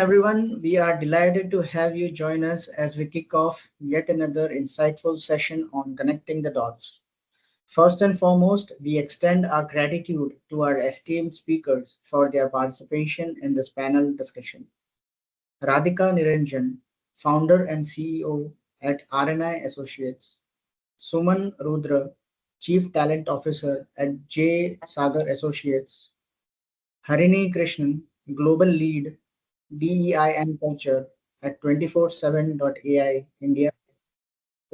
Everyone, we are delighted to have you join us as we kick off yet another insightful session on connecting the dots. First and foremost, we extend our gratitude to our esteemed speakers for their participation in this panel discussion. Radhika Niranjan, founder and CEO at RNI Associates, Suman Rudra, Chief Talent Officer at J. Sagar Associates, Harini Krishnan, Global Lead DEI and Culture at 247.ai India,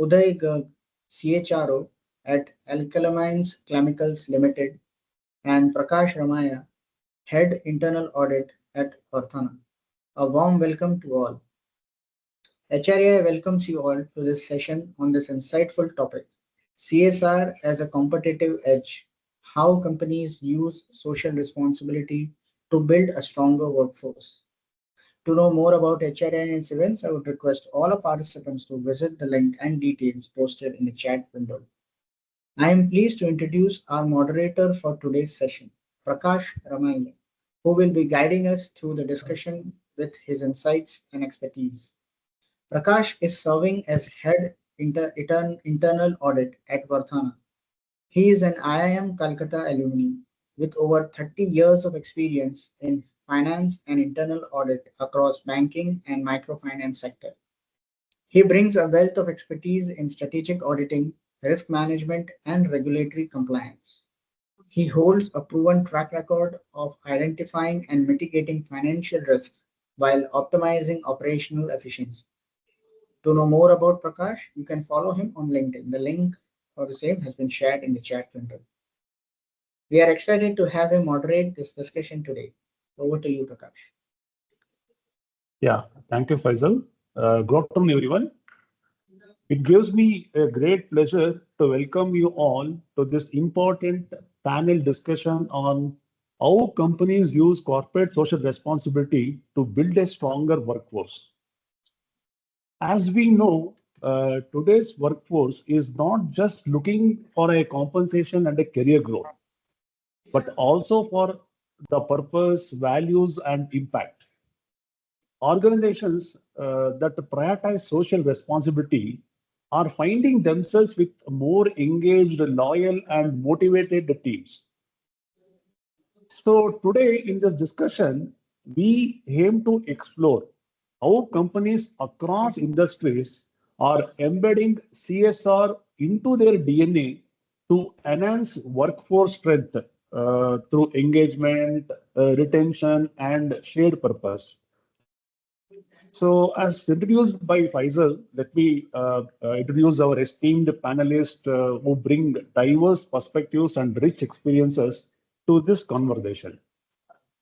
Uday Garg, CHRO at Alkalamines Chemicals Limited, and Prakash Ramaya, Head Internal Audit at Varthana. A warm welcome to all. HRAI welcomes you all to this session on this insightful topic, CSR as a competitive edge, how companies use social responsibility to build a stronger workforce. To know more about HRI and its events, I would request all our participants to visit the link and details posted in the chat window. I am pleased to introduce our moderator for today's session, Prakash Ramaiya, who will be guiding us through the discussion with his insights and expertise. Prakash is serving as Head Internal Audit at Varthana. He is an IIM Calcutta alumni with over 30 years of experience in finance and internal audit across banking and microfinance sector. He brings a wealth of expertise in strategic auditing, risk management, and regulatory compliance. He holds a proven track record of identifying and mitigating financial risks while optimizing operational efficiency. To know more about Prakash, you can follow him on LinkedIn. The link for the same has been shared in the chat window. We are excited to have him moderate this discussion today. Over to you, Prakash. Yeah, thank you, Faisal. Good afternoon, everyone. It gives me a great pleasure to welcome you all to this important panel discussion on how companies use corporate social responsibility to build a stronger workforce. As we know, today's workforce is not just looking for a compensation and a career growth, but also for the purpose, values, and impact. Organizations that prioritize social responsibility are finding themselves with more engaged, loyal, and motivated teams. So today in this discussion, we aim to explore how companies across industries are embedding CSR into their DNA to enhance workforce strength through engagement, retention, and shared purpose. So, as introduced by Faisal, let me introduce our esteemed panelists who bring diverse perspectives and rich experiences to this conversation.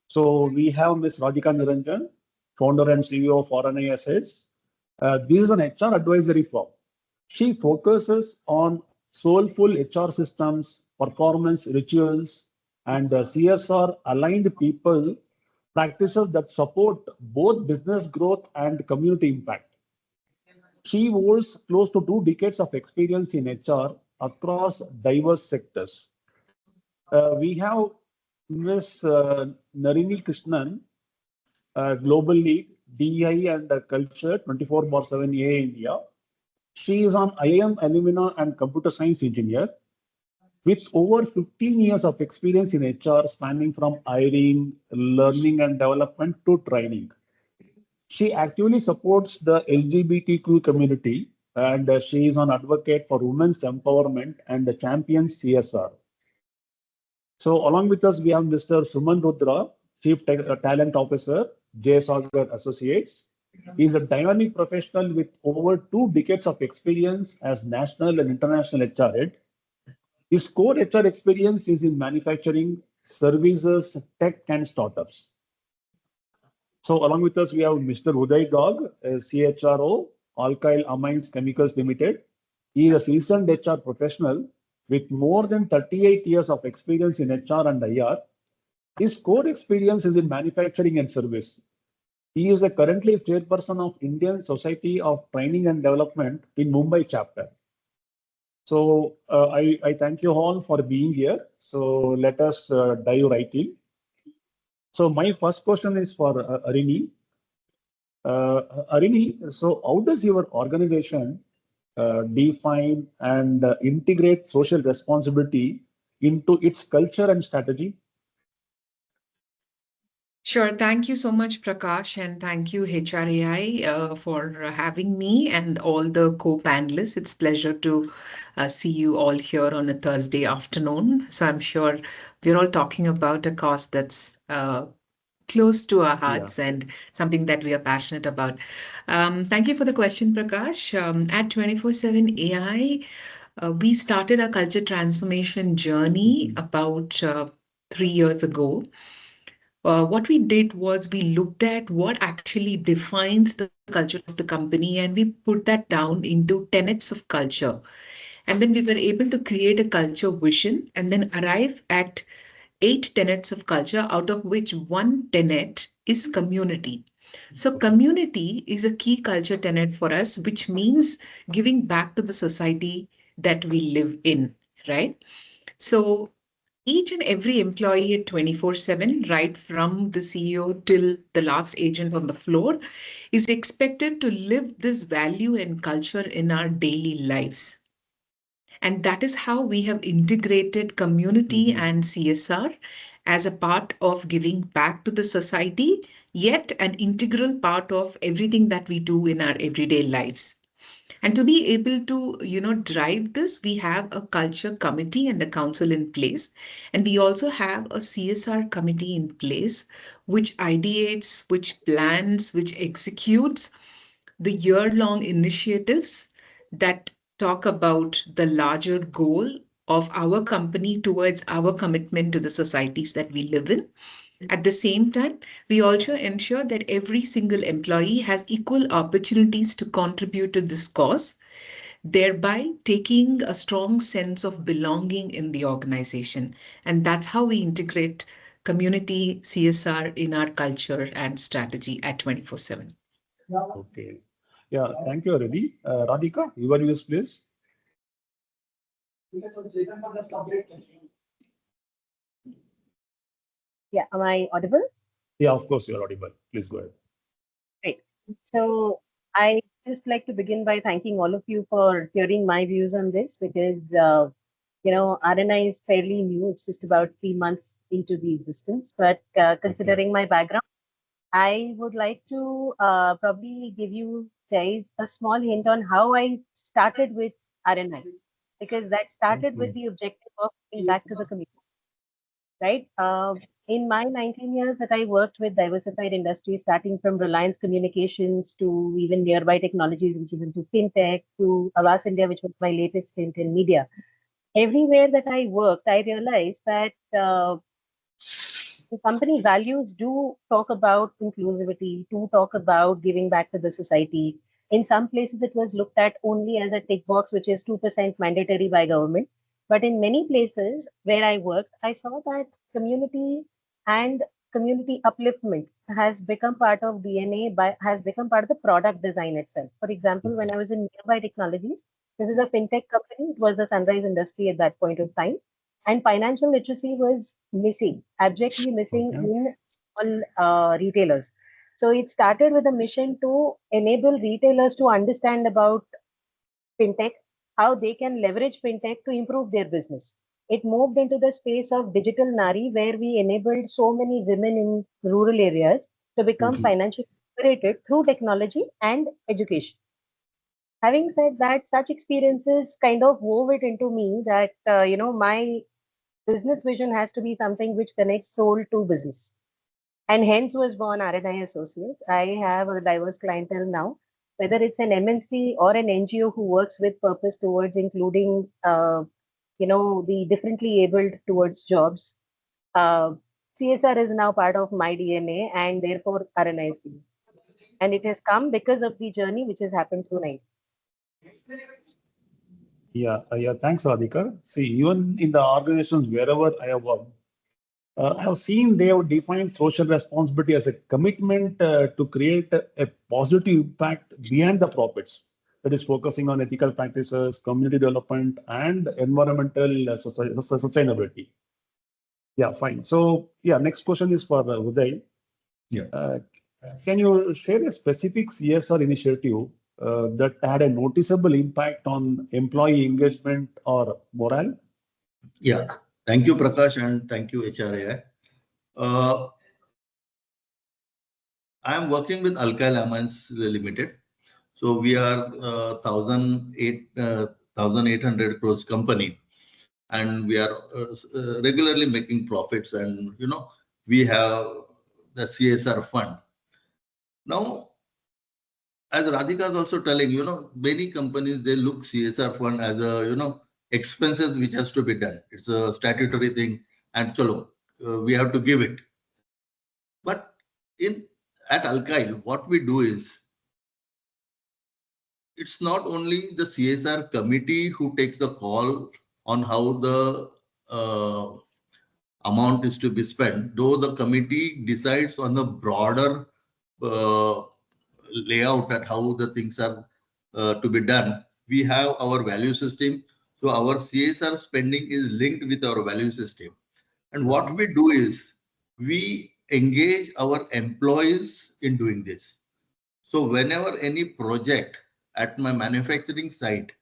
So, we have Ms. Radhika Niranjan, founder and CEO of RNI Assets. This is an HR advisory firm. She focuses on soulful HR systems, performance rituals, and CSR aligned people practices that support both business growth and community impact. She holds close to 2 decades of experience in HR across diverse sectors. We have Ms. Narini Krishnan, Global Lead, DEI and Culture, 24/7 AA India. She is an IIM alumna and computer science engineer with over 15 years of experience in HR, spanning from hiring, learning and development to training. She actively supports the LGBTQ community and she is an advocate for women's empowerment and champions CSR. So along with us, we have Mr. Suman Rudra, Chief Talent Officer, J. Sagar Associates. He is a dynamic professional with over 2 decades of experience as national and international HR head. His core HR experience is in manufacturing, services, tech, and startups. So along with us, we have Mr. Uday Garg, CHRO, Alkyl Amines Chemicals Limited. He is a seasoned HR professional with more than 38 years of experience in HR and IR. His core experience is in manufacturing and service. He is currently chairperson of Indian Society of Training and Development in Mumbai chapter. So I thank you all for being here. So let us dive right in. So my first question is for Arini. Arini, so how does your organization define and integrate social responsibility into its culture and strategy? Sure. Thank you so much, Prakash, and thank you, HRAI, for having me and all the co-panelists. It's pleasure to see you all here on a Thursday afternoon. So I'm sure we're all talking about a cause that's close to our Yeah. hearts and something that we are passionate about. Thank you for the question, Prakash. At 24/7 AI, we started our culture transformation journey Mhm. about 3 years ago. What we did was we looked at what actually defines the culture of the company and we put that down into tenets of culture. And then we were able to create a culture vision and then arrive at 8 tenets of culture, out of which one tenet is community. So, Okay. community is a key culture tenet for us, which means giving back to the society that we live in, right? So, each and every employee at 24/7, right from the CEO till the last agent on the floor, is expected to live this value and culture in our daily lives. And that is how we have integrated community Mhm. and CSR as a part of giving back to the society, yet an integral part of everything that we do in our everyday lives. And to be able to, drive this, we have a culture committee and a council in place. And we also have a CSR committee in place, which ideates, which plans, which executes the year-long initiatives that talk about the larger goal of our company towards our commitment to the societies that we live in. At the same time, we also ensure that every single employee has equal opportunities to contribute to this cause, thereby taking a strong sense of belonging in the organization. And that's how we integrate community CSR in our culture and strategy at 24/7. Okay. Yeah, thank you, Arini. Radhika, your views, please. Yeah, am I audible? Yeah, of course, you're audible. Please go ahead. Great. So I just like to begin by thanking all of you for hearing my views on this because RNI is fairly new. It's just about 3 months into the existence. But Okay. considering my background, I would like to probably give you guys a small hint on how I started with RNI because that started with Mhm. the objective of giving back to the community, right? In my 19 years that I worked with diversified industries, starting from Reliance Communications to even nearby technologies, which even to fintech, to Avas India, which was my latest stint in media. Everywhere that I worked, I realized that the company values do talk about inclusivity, do talk about giving back to the society. In some places, it was looked at only as a tick box, which is 2% mandatory by government. But in many places where I worked, I saw that community and community upliftment has become part of DNA, has become part of the product design itself. For example, when I was in Nearby Technologies, this is a fintech company. It was the sunrise industry at that point of time, and financial literacy was missing, abjectly missing Okay. in small retailers. So it started with a mission to enable retailers to understand about fintech, how they can leverage fintech to improve their business. It moved into the space of digital Nari, where we enabled so many women in rural areas to become Mhm. financially liberated through technology and education. Having said that, such experiences kind of wove it into me that, my business vision has to be something which connects soul to business. And hence was born RNI Associates. I have a diverse clientele now, whether it's an MNC or an NGO who works with purpose towards including, the differently abled towards jobs. CSR is now part of my DNA and therefore RNI is DNA. And it has come because of the journey which has happened tonight. Yeah, yeah, thanks, Radhika. See, even in the organizations wherever I have worked, I have seen they have defined social responsibility as a commitment to create a positive impact beyond the profits. That is focusing on ethical practices, community development, and environmental sustainability. Yeah, fine. So, yeah, next question is for Uday. Yeah. Uh, Can you share a specific CSR initiative that had a noticeable impact on employee engagement or morale? Yeah, thank you, Prakash, and thank you, HRAI. Uh, I am working with Alkyl Amines Limited. So we are 1,800 crores company, and we are regularly making profits. And we have the CSR fund. Now, as Radhika is also telling, many companies they look CSR fund as a expenses which has to be done. It's a statutory thing, and chalo, we have to give it. But in at Alkyl, what we do is it's not only the CSR committee who takes the call on how the amount is to be spent, though the committee decides on the broader uh, layout at how the things are to be done. We have our value system. So our CSR spending is linked with our value system. And what we do is we engage our employees in doing this. So whenever any project at my manufacturing site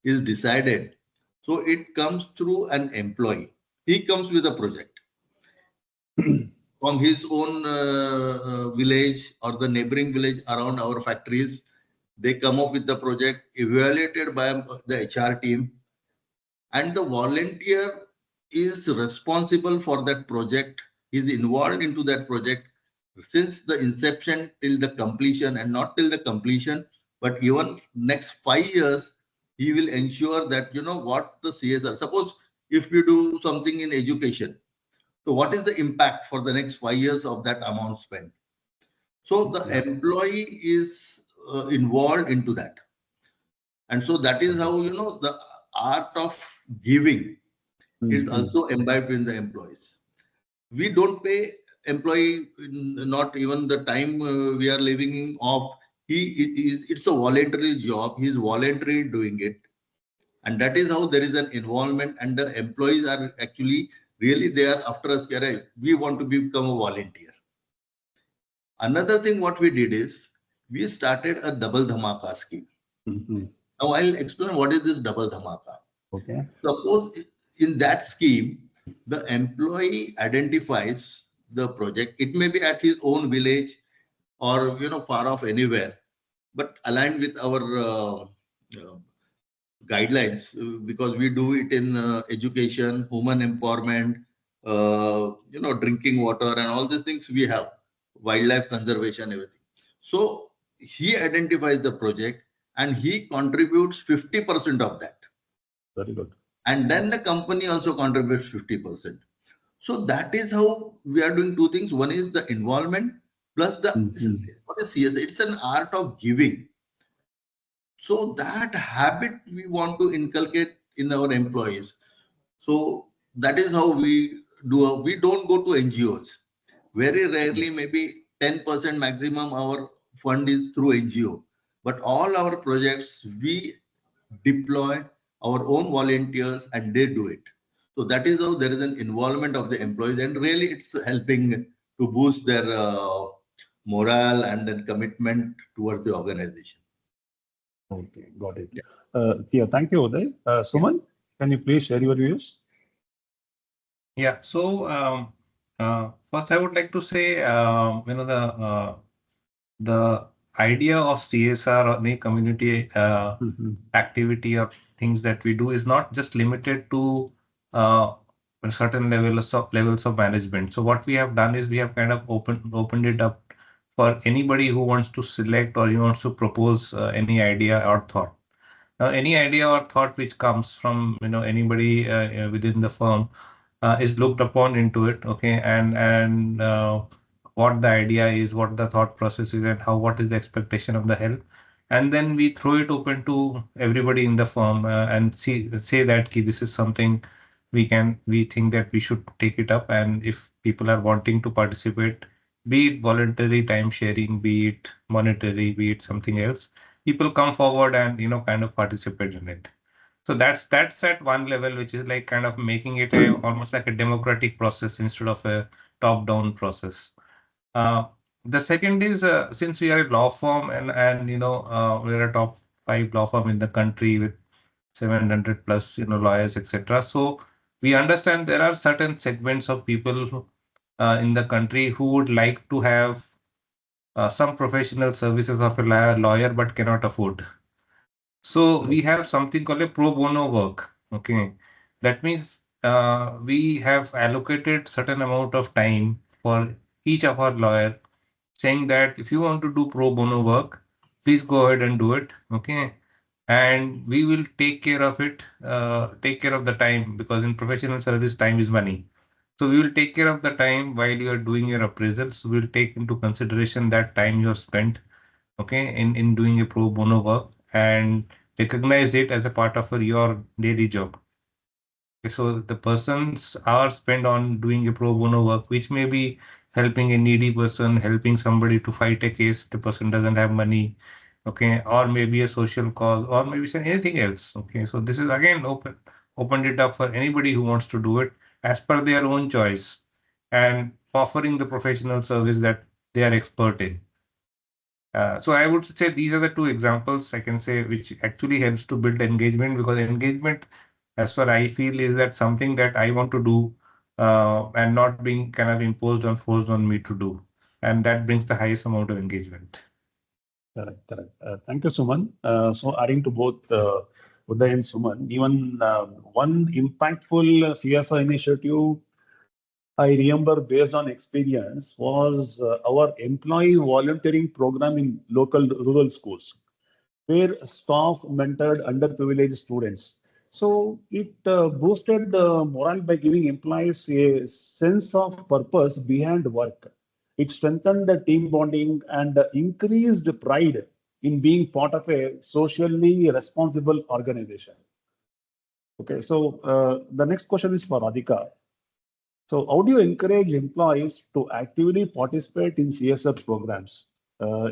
is decided, so it comes through an employee. He comes with a project from his own village or the neighboring village around our factories. They come up with the project evaluated by the HR team, and the volunteer is responsible for that project. Is involved into that project since the inception till the completion, and not till the completion, but even next 5 years, he will ensure that what the CSR. Suppose if you do something in education, so what is the impact for the next 5 years of that amount spent? So the employee is involved into that, and so that is how the art of giving is also imbibed in the employees. We don't pay employee not even the time we are living off. It's a voluntary job. He is voluntary doing it, and that is how there is an involvement, and the employees are actually really there after us. We want to become a volunteer. Another thing what we did is we started a double dhamaka scheme. Now I'll explain what is this double dhamaka. Okay. Suppose in that scheme, the employee identifies the project. It may be at his own village or far off anywhere, but aligned with our guidelines because we do it in education, human empowerment, drinking water, and all these things we have, wildlife conservation, everything. So he identifies the project and he contributes 50% of that. Very good. And then the company also contributes 50%. So that is how we are doing two things. One is the involvement plus the what is CSR? It's an art of giving. So that habit we want to inculcate in our employees. So that is how we do. We don't go to NGOs. Very rarely, maybe 10% maximum our fund is through NGO. But all our projects, we deploy our own volunteers and they do it. So that is how there is an involvement of the employees, and really it's helping to boost their morale and then commitment towards the organization. Okay, got it. Yeah, thank you, Uday. Suman, can you please share your views? Yeah, so first I would like to say, the idea of CSR or any community activity or things that we do is not just limited to a certain levels of management. So what we have done is we have kind of opened it up for anybody who wants to select or who wants to propose any idea or thought. Now, any idea or thought which comes from anybody within the firm is looked upon into it, okay, and what the idea is, what the thought process is, and what is the expectation of the help, and then we throw it open to everybody in the firm and say that this is something we think that we should take it up, and if people are wanting to participate, be it voluntary time sharing, be it monetary, be it something else, people come forward and kind of participate in it. So that's at one level, which is like kind of making it almost like a democratic process instead of a top-down process. The second is since we are a law firm and we're a top 5 law firm in the country with 700 plus lawyers, etc. So we understand there are certain segments of people in the country who would like to have some professional services of a lawyer but cannot afford. So we have something called a pro bono work. Okay, that means we have allocated certain amount of time for each of our lawyer, saying that if you want to do pro bono work, please go ahead and do it. Okay, and we will take care of it, take care of the time, because in professional service, time is money. So we will take care of the time while you are doing your appraisals. We will take into consideration that time you have spent, okay, in doing a pro bono work and recognize it as a part of your daily job. Okay, so the person's hours spent on doing a pro bono work, which may be helping a needy person, helping somebody to fight a case, the person doesn't have money, okay, or maybe a social cause, or maybe anything else. Okay, so this is again opened it up for anybody who wants to do it as per their own choice and offering the professional service that they are expert in. So I would say these are the two examples I can say which actually helps to build engagement, because engagement, as far I feel, is that something that I want to do and not being kind of imposed or forced on me to do. And that brings the highest amount of engagement. Correct, correct. Thank you, Suman. So adding to both Uday and Suman, even one impactful CSR initiative I remember based on experience was our employee volunteering program in local rural schools, where staff mentored underprivileged students. So it boosted morale by giving employees a sense of purpose behind work. It strengthened the team bonding and increased pride in being part of a socially responsible organization. Okay, so the next question is for Radhika. So, how do you encourage employees to actively participate in CSR programs?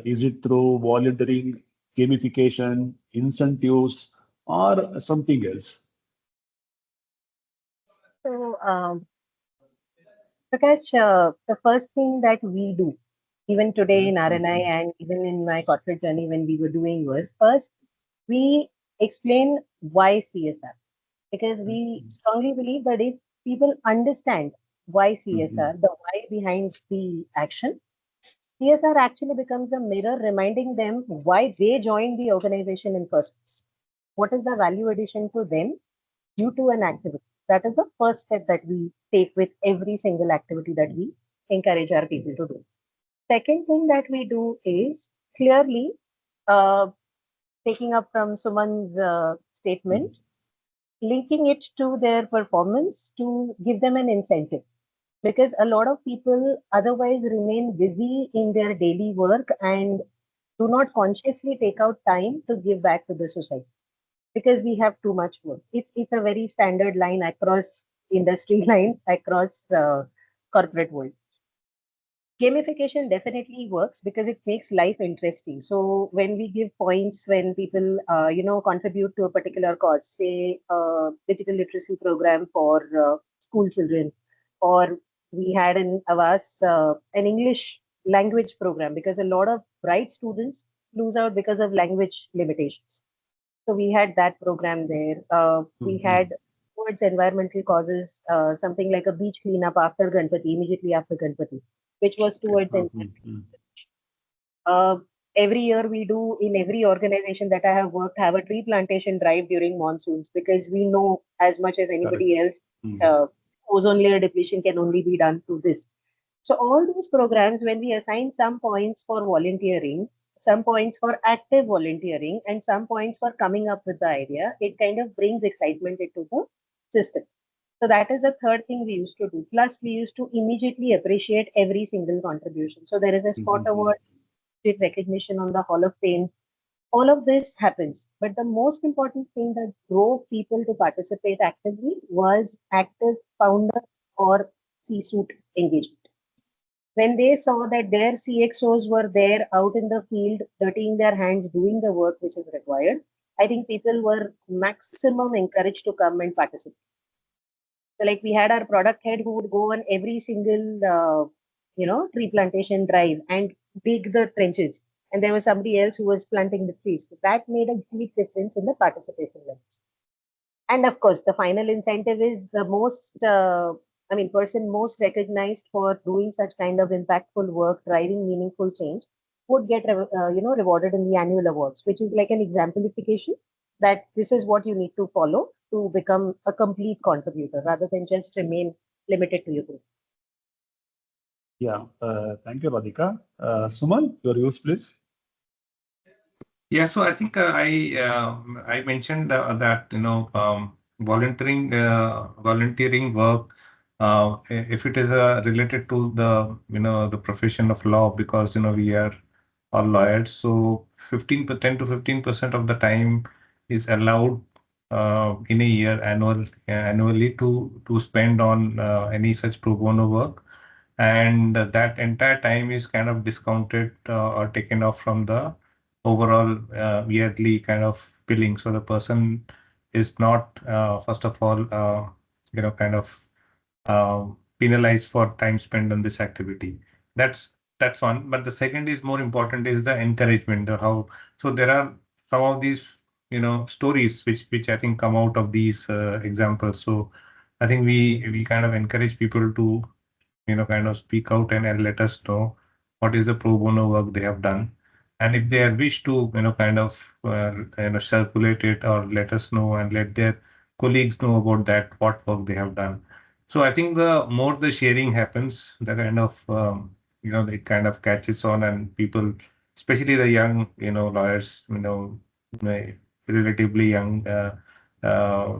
Is it through volunteering, gamification, incentives, or something else? So, Prakash, the first thing that we do, even today in RNI and even in my corporate journey when we were doing was first, we explain why CSR. Because we strongly believe that if people understand why CSR, the why behind the action, CSR actually becomes a mirror reminding them why they joined the organization in first place. What is the value addition to them due to an activity? That is the first step that we take with every single activity that we encourage our people to do. Second thing that we do is clearly uh, taking up from Suman's statement, linking it to their performance to give them an incentive, because a lot of people otherwise remain busy in their daily work and do not consciously take out time to give back to the society because we have too much work. It's a very standard line across industry lines, across corporate world. Gamification definitely works because it makes life interesting. So when we give points, when people contribute to a particular cause, say digital literacy program for school children, or we had in Avas an English language program, because a lot of bright students lose out because of language limitations. So we had that program there. We had towards environmental causes, something like a beach cleanup after Ganpati, immediately after Ganpati, which was towards uh, every year we do in every organization that I have worked, have a tree plantation drive during monsoons, because we know as much as anybody else, uh, ozone layer depletion can only be done through this. So all those programs, when we assign some points for volunteering, some points for active volunteering, and some points for coming up with the idea, it kind of brings excitement into the system. So that is the third thing we used to do. Plus, we used to immediately appreciate every single contribution. So there is a spot award, recognition on the Hall of Fame. All of this happens. But the most important thing that drove people to participate actively was active founder or C-suite engagement. When they saw that their CXOs were there out in the field, dirtying their hands, doing the work which is required, I think people were maximum encouraged to come and participate. So, like we had our product head who would go on every single, tree plantation drive and dig the trenches, and there was somebody else who was planting the trees. So that made a huge difference in the participation levels. And of course, the final incentive is the most, person most recognized for doing such kind of impactful work, driving meaningful change, would get, rewarded in the annual awards, which is like an exemplification that this is what you need to follow to become a complete contributor rather than just remain limited to your group. Yeah, thank you, Radhika. Suman, your views, please. Yeah, so I think I mentioned that volunteering work, if it is related to the the profession of law, because we are all lawyers, so 10 to 15% of the time is allowed in a year annually to spend on any such pro bono work, and that entire time is kind of discounted or taken off from the overall yearly kind of billing. So the person is not, first of all, kind of penalized for time spent on this activity. That's that's one. But the second is more important is the encouragement. How so there are some of these stories which I think come out of these examples. So I think we kind of encourage people to kind of speak out and let us know what is the pro bono work they have done. And if they wish to, kind of, circulate it or let us know and let their colleagues know about that, what work they have done. So I think the more the sharing happens, the kind of, it kind of catches on, and people, especially the young, lawyers, relatively young,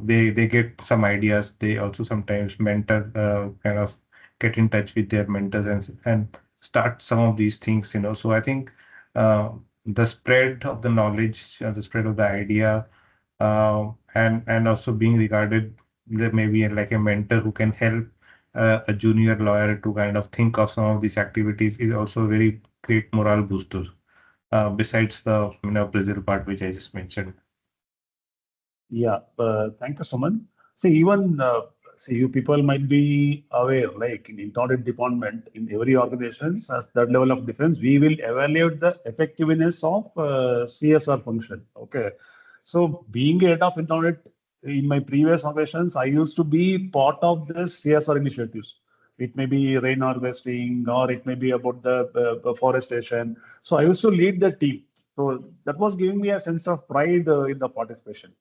they get some ideas. They also sometimes mentor, kind of get in touch with their mentors and start some of these things. So I think the spread of the knowledge, the spread of the idea, and also being regarded there maybe like a mentor who can help a junior lawyer to kind of think of some of these activities is also a very great morale booster. Besides the pressure part which I just mentioned. Yeah, thank you, Suman. See, even see, you people might be aware, like in audit department, in every organization has that level of difference. We will evaluate the effectiveness of CSR function. Okay, so being a head of audit in my previous organizations, I used to be part of this CSR initiatives. It may be rain harvesting, or it may be about the forestation. So I used to lead the team. So that was giving me a sense of pride in the participation.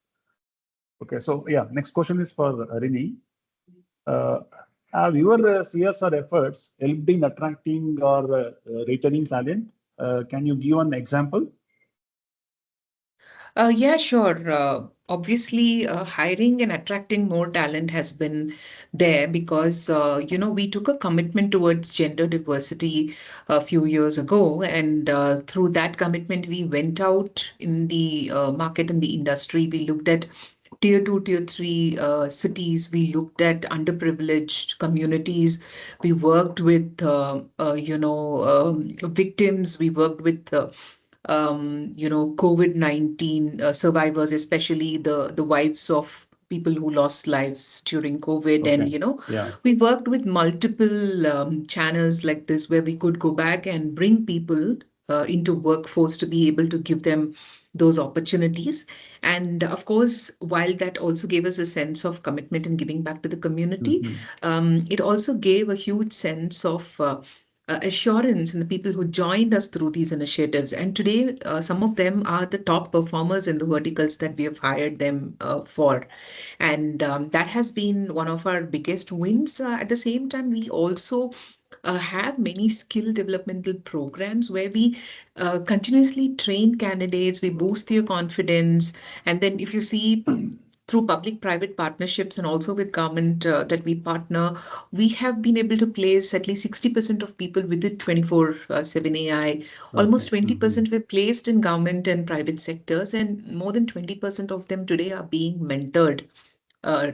Okay, so yeah, next question is for Rini. Uh, have your CSR efforts helped in attracting or retaining talent? Can you give an example? Yeah, sure. Obviously, hiring and attracting more talent has been there because, we took a commitment towards gender diversity a few years ago. And through that commitment, we went out in the market and the industry. We looked at tier two, tier three cities. We looked at underprivileged communities. We worked with, victims. We worked with COVID-19 survivors, especially the wives of people who lost lives during COVID. And, Okay. Yeah. we worked with multiple channels like this where we could go back and bring people into workforce to be able to give them those opportunities. And of course, while that also gave us a sense of commitment and giving back to the community, it also gave a huge sense of assurance in the people who joined us through these initiatives. And today, some of them are the top performers in the verticals that we have hired them for. And that has been one of our biggest wins. At the same time, we also have many skill developmental programs where we continuously train candidates, we boost their confidence. And then, if you see, through public-private partnerships and also with government that we partner, we have been able to place at least 60% of people within 24/7 AI. Almost 20% were placed in government and private sectors, and more than 20% of them today are being mentored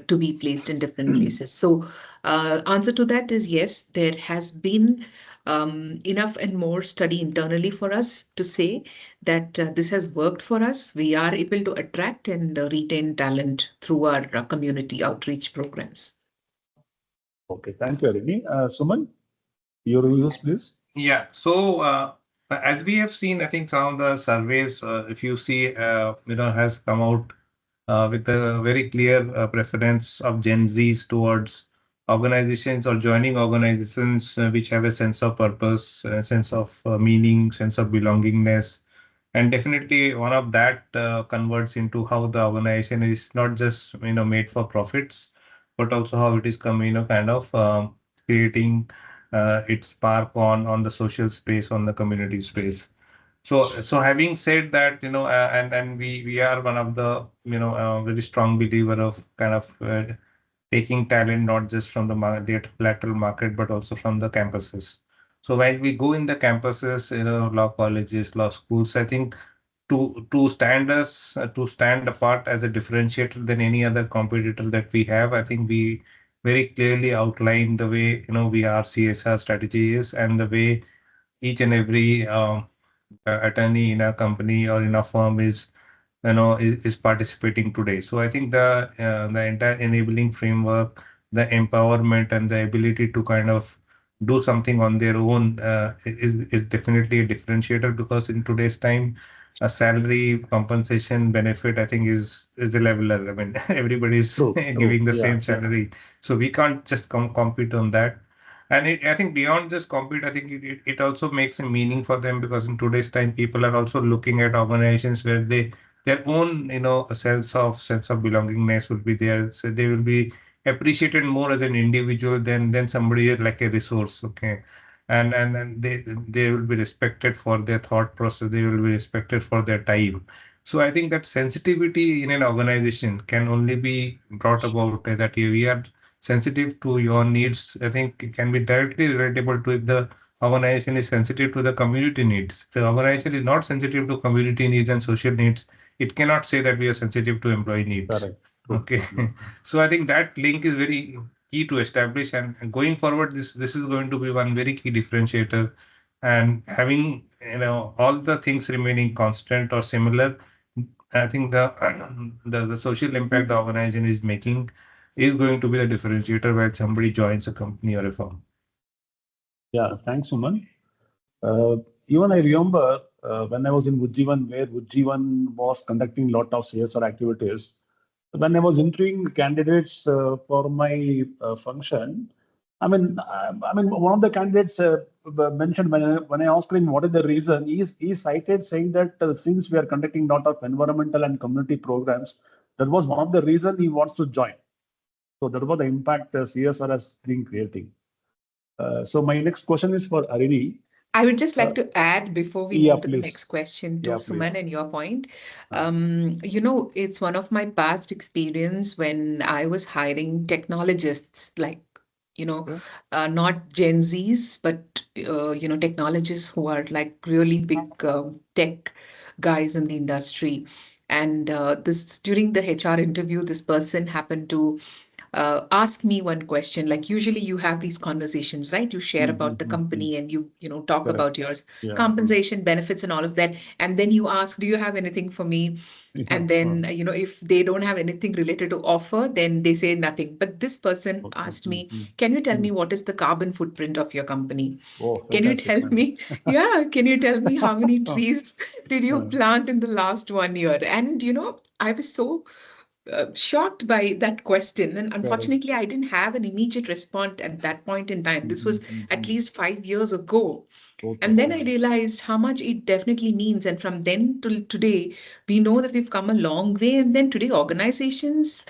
to be placed in different places. So, answer to that is yes, there has been enough and more study internally for us to say that this has worked for us. We are able to attract and retain talent through our community outreach programs. Okay, thank you, Rini. Suman, your views, please. Yeah. So As we have seen, I think some of the surveys, if you see, has come out with a very clear preference of Gen Zs towards organizations or joining organizations which have a sense of purpose, a sense of meaning, sense of belongingness. And definitely one of that converts into how the organization is not just, made for profits, but also how it is kind of creating its spark on the social space, on the community space. So having said that, and we are one of the, very strong believer of kind of taking talent not just from the lateral market, but also from the campuses. So while we go in the campuses, law colleges, law schools, I think to stand apart as a differentiator than any other competitor that we have, I think we very clearly outline the way, we our CSR strategy is, and the way each and every attorney in a company or in a firm is participating today. So I think the entire enabling framework, the empowerment and the ability to kind of do something on their own is definitely a differentiator, because in today's time, a salary compensation benefit, I think, is a leveler. I mean, everybody's True, true. giving the Yeah, same yeah. salary, so we can't just compete on that. And I think beyond just compete, I think it also makes a meaning for them, because in today's time, people are also looking at organizations where their own, a sense of belongingness would be there. So they will be appreciated more as an individual than somebody like a resource. Okay. And they will be respected for their thought process. They will be respected for their time. So I think that sensitivity in an organization can only be brought about that we are sensitive to your needs. I think it can be directly relatable to if the organization is sensitive to the community needs. If the organization is not sensitive to community needs and social needs, it cannot say that we are sensitive to employee needs. Correct. True. Okay. So I think that link is very key to establish, and going forward, this is going to be one very key differentiator. And having, all the things remaining constant or similar, I think the social impact the organization is making is going to be the differentiator when somebody joins a company or a firm. Yeah, thanks, Suman. Uh, Even I remember when I was in Ujjivan, where Ujjivan was conducting a lot of CSR activities. When I was interviewing candidates for my function, one of the candidates mentioned when I asked him what is the reason, he cited saying that since we are conducting a lot of environmental and community programs, that was one of the reason he wants to join. So that was the impact CSR has been creating. So my next question is for Arini. I would just Uh, like to add before we yeah, move to the please. next question to Yeah, Suman please. and your point. Uh, It's one of my past experience when I was hiring technologists, like, you know, yeah. not Gen Zs, but, technologists who are like really big tech guys in the industry. And this during the HR interview, this person happened to ask me one question. Like usually you have these conversations, right? You share about the Mm. company and you talk Correct. about your Yeah. compensation benefits and all of that. And then you ask, do you have anything for me? Yeah. And then, if they don't have anything related to offer, then they say nothing. But this person Okay. asked me, can you tell me what is the carbon footprint of your company? Oh, Can you fantastic, tell man. me, yeah, can you tell me how many trees did you Uh, plant in the last 1 year? And, I was so shocked by that question. And Correct. unfortunately, I didn't have an immediate response at that point in time. This was at Mm. least 5 years ago. Okay. And then I realized how much it definitely means. And from then till today, we know that we've come a long way. And then today, organizations,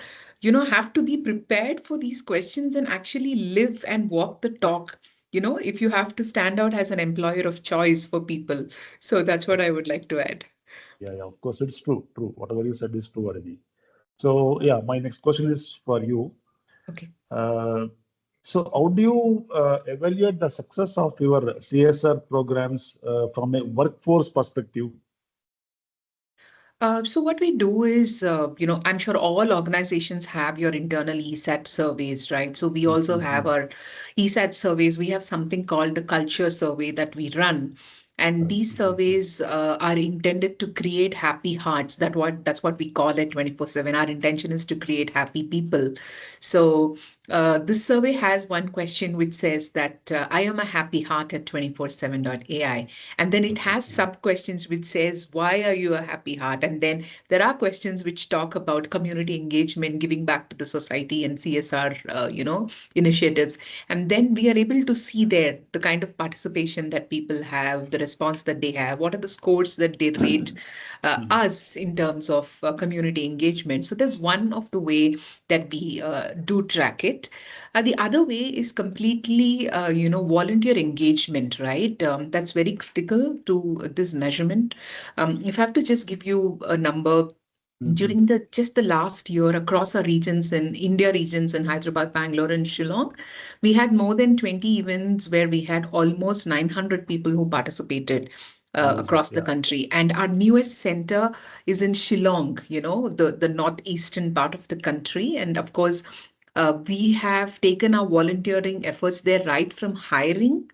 have to be prepared for these questions and actually live and walk the talk. If you have to stand out as an employer of choice for people. So that's what I would like to add. Yeah, yeah. Of course, it's true. True. Whatever you said is true, Arini. So, yeah, my next question is for you. Okay. Uh, so, how do you evaluate the success of your CSR programs from a workforce perspective? So what we do is, I'm sure all organizations have your internal ESAT surveys, right? So we also have our ESAT surveys. We have something called the culture survey that we run. And these surveys are intended to create happy hearts. That's what we call it 24/7. Our intention is to create happy people. So this survey has one question which says that I am a happy heart at 24/7.ai. And then it has sub questions which says, why are you a happy heart? And then there are questions which talk about community engagement, giving back to the society, and CSR, initiatives. And then we are able to see there the kind of participation that people have, the response that they have, what are the scores that they rate us in terms of community engagement. So there's one of the way that we do track it. The other way is completely, volunteer engagement, right? That's very critical to this measurement. If I have to just give you a number, during the last year across our regions in India regions in Hyderabad, Bangalore, and Shillong, we had more than 20 events where we had almost 900 people who participated across the country. And our newest center is in Shillong, the northeastern part of the country. And of course, we have taken our volunteering efforts there right from hiring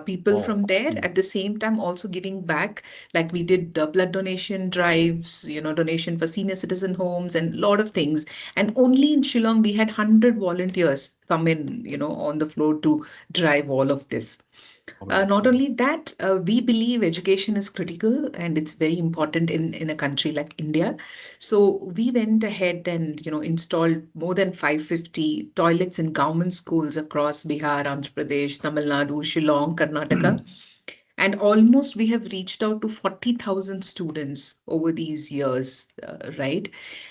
people from there, at the same time also giving back, like we did blood donation drives, donation for senior citizen homes and a lot of things. And only in Shillong we had 100 volunteers come in, on the floor to drive all of this. Not only that, we believe education is critical and it's very important in a country like India. So we went ahead and installed more than 550 toilets in government schools across Bihar, Andhra Pradesh, Tamil Nadu, Shillong, Karnataka. And almost we have reached out to 40,000 students over these years, right?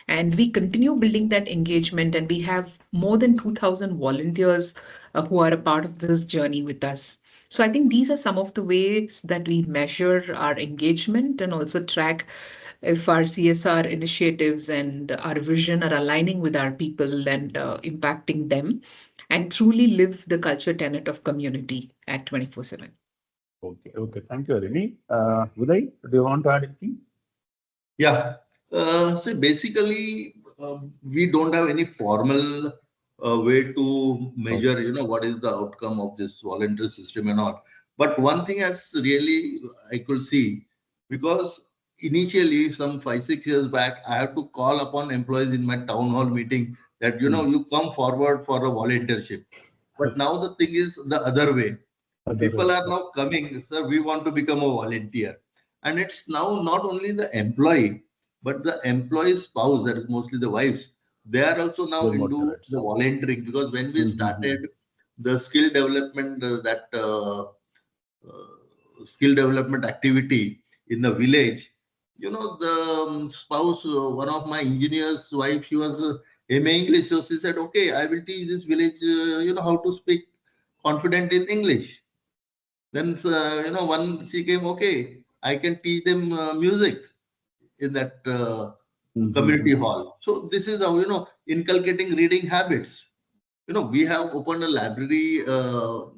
And we continue building that engagement, and we have more than 2,000 volunteers who are a part of this journey with us. So I think these are some of the ways that we measure our engagement and also track if our CSR initiatives and our vision are aligning with our people and impacting them, and truly live the culture tenet of community at 24/7. Okay. Thank you, Rini. Uday, do you want to add anything? Yeah. So basically, we don't have any formal way to measure, what is the outcome of this voluntary system and all. But one thing has really I could see, because initially some 5, 6 years back, I had to call upon employees in my town hall meeting that, you come forward for a volunteership. But now the thing is the other way. People are now coming, sir, we want to become a volunteer. And it's now not only the employee, but the employee's spouse, that is mostly the wives. They are also now into the volunteering, because when we started the skill development activity in the village, the spouse, one of my engineer's wife, she was MA English. So she said, okay, I will teach this village, how to speak confident in English. Then, one she came, okay, I can teach them music in that community hall. So this is how, inculcating reading habits. We have opened a library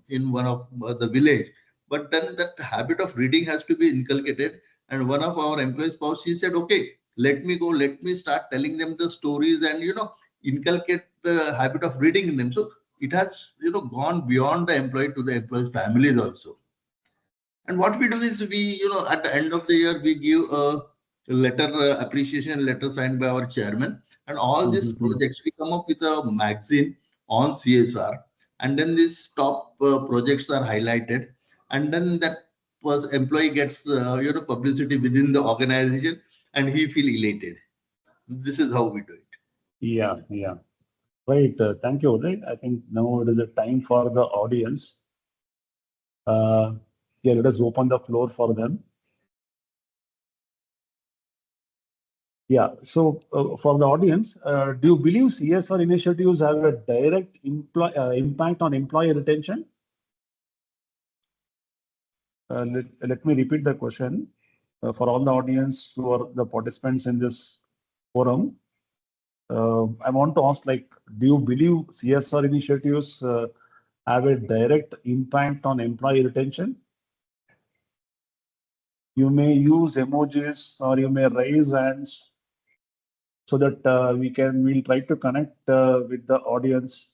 in one of the village, but then that habit of reading has to be inculcated. And one of our employees spouse, she said, okay, let me go, let me start telling them the stories and, inculcate the habit of reading in them. So it has, gone beyond the employee to the employee's families also. And what we do is we, at the end of the year, we give a letter, appreciation letter signed by our chairman. And all these projects, we come up with a magazine on CSR. And then these top projects are highlighted. And then that employee gets, publicity within the organization, and he feel elated. This is how we do it. Yeah. Right. Thank you, Uday. I think now it is a time for the audience. Let us open the floor for them. Yeah. So for the audience, do you believe CSR initiatives have a direct impact on employee retention? Let me repeat the question for all the audience who are the participants in this forum. I want to ask, do you believe CSR initiatives have a direct impact on employee retention? You may use emojis or you may raise hands so that we'll try to connect with the audience.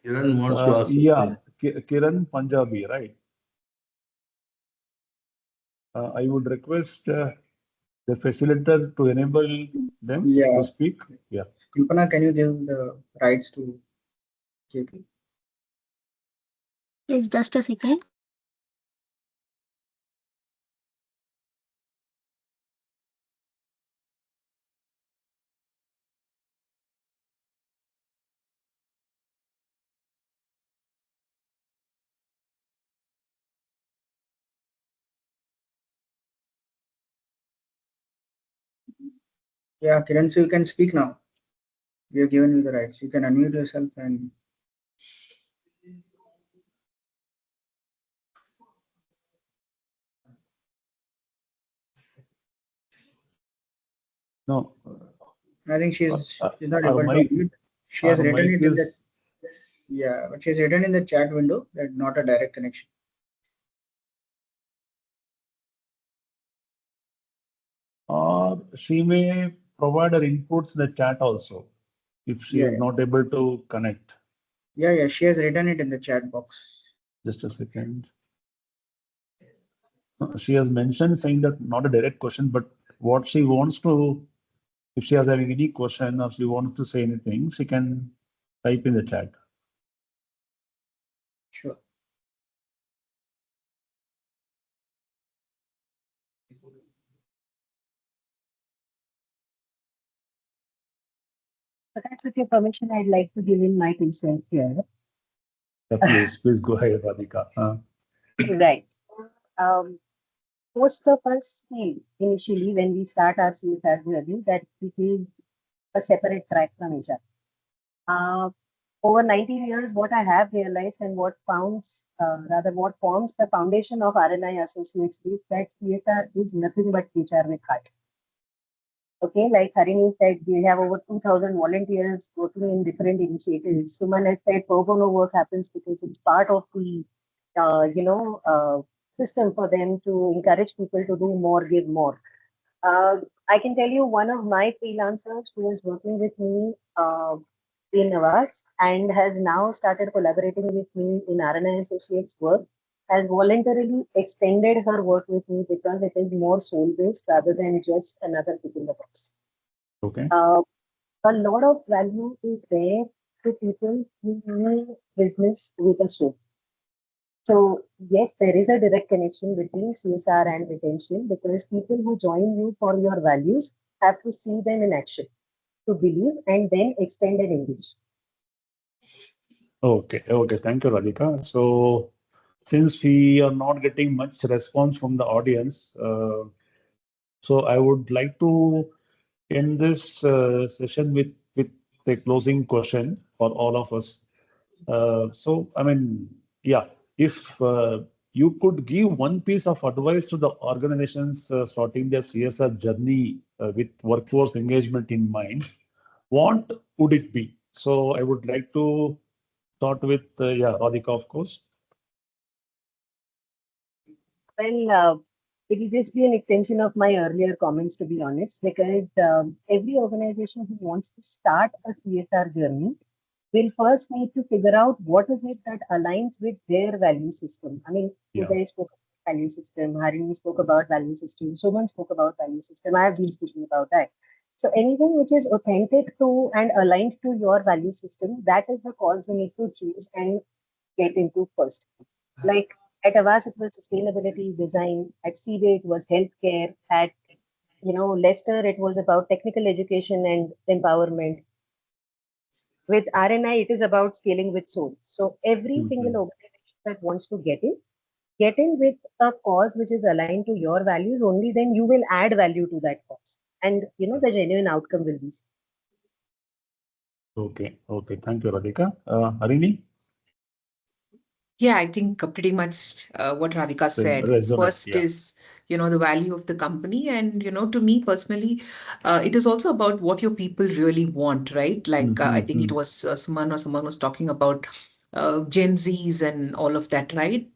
Kiran wants to ask Yeah, something. Kiran Punjabi, right? I would request the facilitator to enable them to Yeah, speak. Yeah. Kalpana, can you give the rights to KP? Please, just a second. Yeah, Kiran, so you can speak now. We have given you the rights. You can unmute yourself and No, I think uh, she's not our able to mic, unmute. She has our written mic it in the is, yeah, but she's written in the chat window that not a direct connection. or she may provide her inputs in the chat also if she Yeah, is not able to connect. yeah, she has written it in the chat box. Just a second. She has mentioned saying that not a direct question, but what she wants to, if she has having any question or she wants to say anything, she can type in the chat. Sure. Prakash, with your permission, I'd like to give in my 2 cents here. Please go ahead, Radhika. Right. Um, Most of us feel initially when we start our CSR journey that it is a separate track from each other. Uh, Over 19 years, what I have realized and what forms the foundation of RNI Associates is that CSR is nothing but HR with heart. Okay, like Harini said, we have over 2,000 volunteers working in different initiatives. Suman has said pro bono work happens because it's part of the, system for them to encourage people to do more, give more. I can tell you one of my freelancers who is working with me in Navas and has now started collaborating with me in RNI Associates work has voluntarily extended her work with me because it is more soul based rather than just another tick in the box. Okay. Uh, a lot of value is there to people who do business with a soul. So yes, there is a direct connection between CSR and retention because people who join you for your values have to see them in action, to believe and then extend and engage. Okay. Thank you, Radhika. So, since we are not getting much response from the audience, so I would like to end this session with a closing question for all of us. So, I mean, yeah, if you could give one piece of advice to the organizations starting their CSR journey with workforce engagement in mind, what would it be? So, I would like to start with, yeah, Radhika, of course. Well, it will just be an extension of my earlier comments, to be honest, because every organization who wants to start a CSR journey will first need to figure out what is it that aligns with their value system. I mean, Yeah. Uday spoke about value system, Harini spoke about value system, Suman spoke about value system. I have been speaking about that. So anything which is authentic to and aligned to your value system, that is the cause you need to choose and get into first. Like at Avas, it was sustainability design. At Seaway, it was healthcare. At Leicester, it was about technical education and empowerment. With RNI, it is about scaling with soul. So every single Mhm. organization that wants to get in with a cause which is aligned to your values. Only then you will add value to that cause, and the genuine outcome will be. Okay. Thank you, Radhika. Harini, Yeah, I think pretty much what Radhika same said. resonate. First Yeah. is, the value of the company. And, to me personally, it is also about what your people really want, right? Like, I think it Mhm. was Suman or someone was talking about Gen Zs and all of that, right?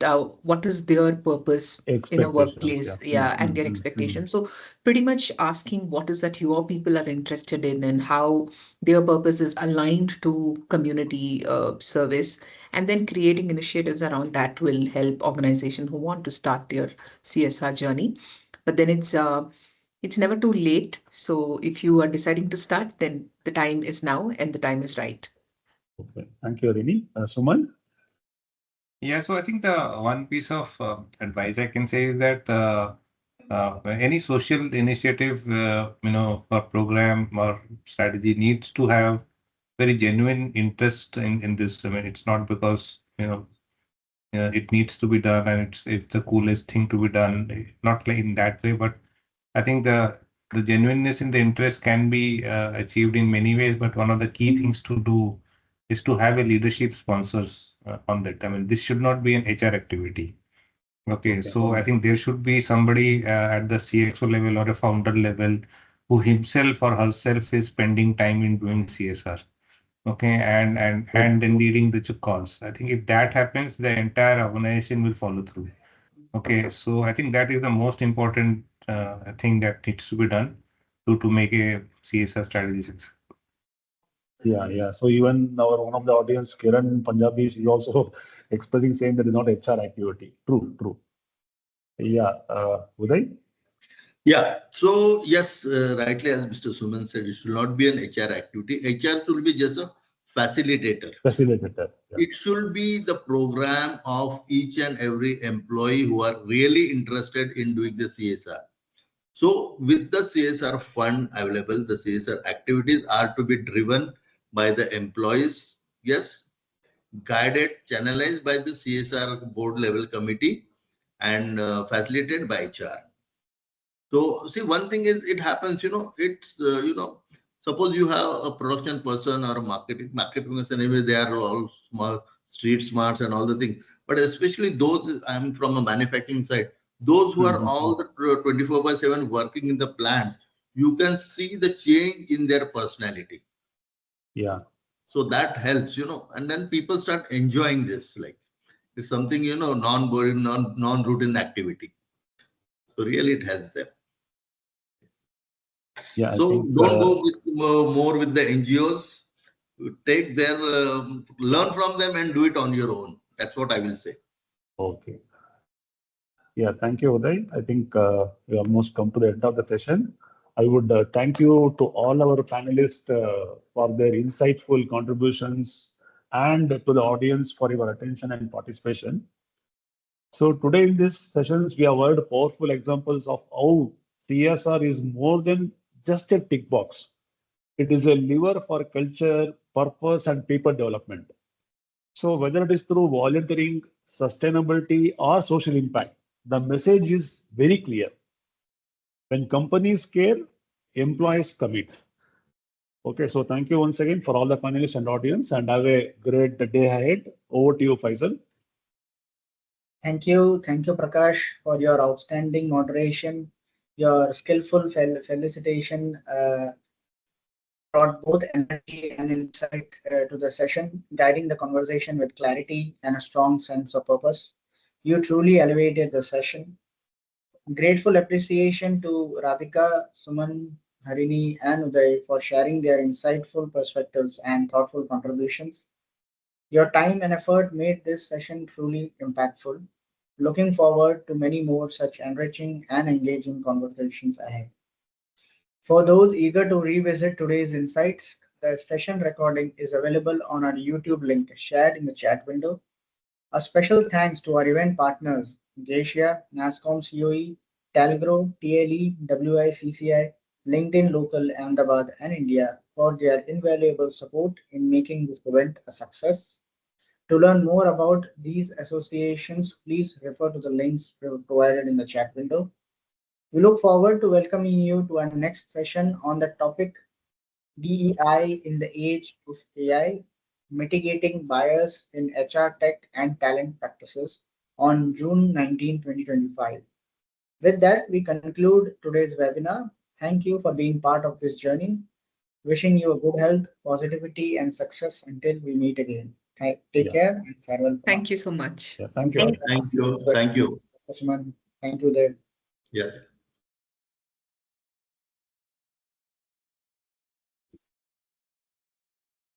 What is their purpose in a Expectations, workplace? yeah. Yeah, and their expectations. So pretty much asking what is that your people are interested in and how their purpose is aligned to community service, and then creating initiatives around that will help organizations who want to start their CSR journey. But then it's never too late. So if you are deciding to start, then the time is now and the time is right. Okay. Thank you, Rini. Suman? Yeah, so I think the one piece of advice I can say is that any social initiative, or program or strategy needs to have very genuine interest in this. I mean, it's not because, it needs to be done and it's the coolest thing to be done. Not like in that way, but I think the genuineness in the interest can be achieved in many ways. But one of the key things to do is to have a leadership sponsors on that. I mean, this should not be an HR activity. Okay, so I think there should be somebody at the CXO level or a founder level who himself or herself is spending time in doing CSR. Okay, and then leading the calls. I think if that happens, the entire organization will follow through. Okay, so I think that is the most important thing that needs to be done to make a CSR strategy success. Yeah, yeah. So even our one of the audience, Kiran Punjabi, is also expressing saying that it's not HR activity. True, true. Yeah, Uday? Yeah. So yes, rightly as Mr. Suman said, it should not be an HR activity. HR should be just a facilitator. Facilitator. Yeah. It should be the program of each and every employee who are really interested in doing the CSR. So with the CSR fund available, the CSR activities are to be driven by the employees. Yes, guided, channelized by the CSR board level committee and facilitated by HR. So see, one thing is it happens, suppose you have a production person or a marketing person, anyway, they are all small, street smarts and all the things. But especially those, I'm from a manufacturing side, those who are all the 24/7 working in the plants, you can see the change in their personality. Yeah. So that helps, and then people start enjoying this, like it's something, non-boring, non-routine activity. So really it helps them. Yeah, I So think don't go with more with the NGOs. Take their learn from them and do it on your own. That's what I will say. okay. Yeah, thank you, Uday. I think we almost come to the end of the session. I would thank you to all our panelists for their insightful contributions and to the audience for your attention and participation. So today in these sessions, we have heard powerful examples of how CSR is more than just a tick box. It is a lever for culture, purpose, and people development. So whether it is through volunteering, sustainability, or social impact, the message is very clear. When companies care, employees commit. Okay, so thank you once again for all the panelists and audience, and have a great day ahead. Over to you, Faisal. Thank you, Prakash, for your outstanding moderation, your skillful felicitation. Brought both energy and insight to the session, guiding the conversation with clarity and a strong sense of purpose. You truly elevated the session. Grateful appreciation to Radhika, Suman, Harini, and Uday for sharing their insightful perspectives and thoughtful contributions. Your time and effort made this session truly impactful. Looking forward to many more such enriching and engaging conversations ahead. For those eager to revisit today's insights, the session recording is available on our YouTube link shared in the chat window. A special thanks to our event partners, Geisha, NASCOM COE, Talgro, TLE, WICCI, LinkedIn Local, Ahmedabad, and India for their invaluable support in making this event a success. To learn more about these associations, please refer to the links provided in the chat window. We look forward to welcoming you to our next session on the topic DEI in the age of AI, mitigating bias in HR tech and talent practices on June 19, 2025. With that, we conclude today's webinar. Thank you for being part of this journey. Wishing you a good health, positivity, and success until we meet again. Take Yeah. care and farewell. Thank you so much. Yeah, thank you. Thank Thank you. Thank you. Suman. Thank you, Dev. Yeah.